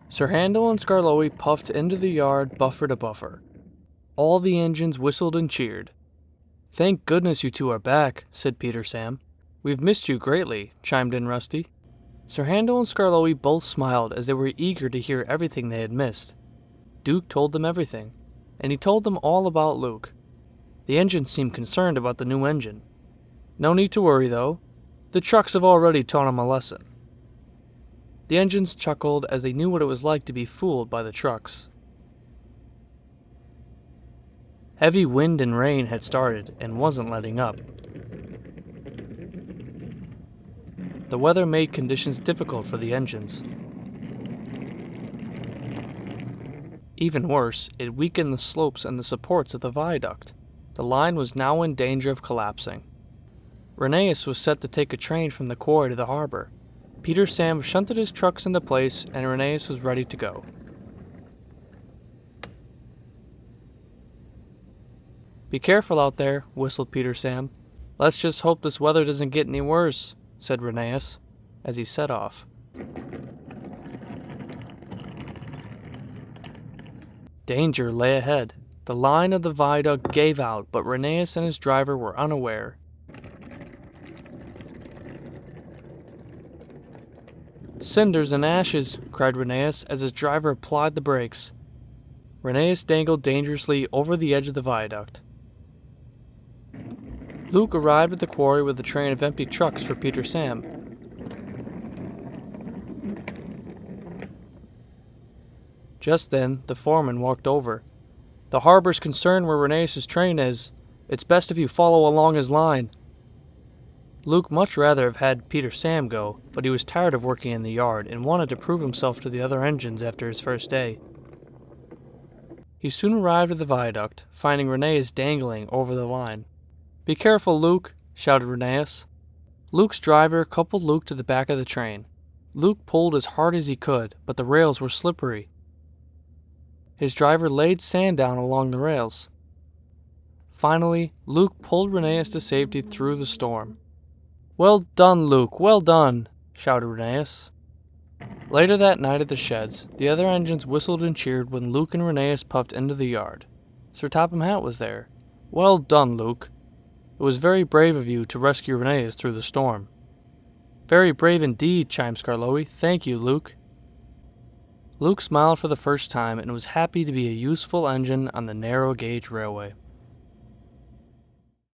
Sir Handel and Skarloey puffed into the yard buffer to buffer. All the engines whistled and cheered. "Thank goodness you two are back," said Peter Sam. "We've missed you greatly," chimed in Rusty. Sir Handel and Skarloey both smiled as they were eager to hear everything they had missed. Duke told them everything, and he told them all about Luke. The engines seemed concerned about the new engine. No need to worry, though. The trucks have already taught him a lesson. The engines chuckled as they knew what it was like to be fooled by the trucks. Heavy wind and rain had started and wasn't letting up. The weather made conditions difficult for the engines. Even worse, it weakened the slopes and the supports of the viaduct. The line was now in danger of collapsing. Rheneas was set to take a train from the quarry to the harbor. Peter Sam shunted his trucks into place and Rheneas was ready to go. "Be careful out there," whistled Peter Sam. "Let's just hope this weather doesn't get any worse," said Rheneas, as he set off. Danger lay ahead. The line of the viaduct gave out, but Rheneas and his driver were unaware. "Cinders and ashes!" cried Rheneas as his driver applied the brakes. Rheneas dangled dangerously over the edge of the viaduct. Luke arrived at the quarry with a train of empty trucks for Peter Sam. Just then, the foreman walked over. "The harbor's concerned where Rheneas' train is. It's best if you follow along his line." Luke much rather have had Peter Sam go, but he was tired of working in the yard and wanted to prove himself to the other engines after his first day. He soon arrived at the viaduct, finding Rheneas dangling over the line. "Be careful, Luke," shouted Rheneas. Luke's driver coupled Luke to the back of the train. Luke pulled as hard as he could, but the rails were slippery. His driver laid sand down along the rails. Finally, Luke pulled Rheneas to safety through the storm. "Well done, Luke, well done," shouted Rheneas. Later that night at the sheds, the other engines whistled and cheered when Luke and Rheneas puffed into the yard. Sir Topham Hatt was there. "Well done, Luke. It was very brave of you to rescue Rheneas through the storm." "Very brave indeed," chimed Skarloey. "Thank you, Luke." Luke smiled for the first time and was happy to be a useful engine on the narrow-gauge railway.